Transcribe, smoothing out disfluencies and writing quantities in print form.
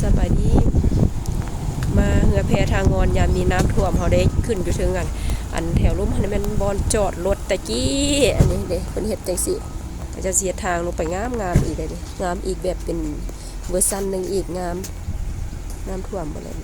สบายดีมาเหือแพทางงอนยามมีน้ำท่วมเขาได้ขึ้นอยู่ถึงอันแถวลุ่มมันเป็นบอนจอดรถตะกี้อันนี้เด้เป็นเห็ดจังสิจะเสียทางลงไปงามอีกเลยงามอีกแบบเป็นเวอร์ชันหนึ่งอีกงามน้ำท่วมหมดเลย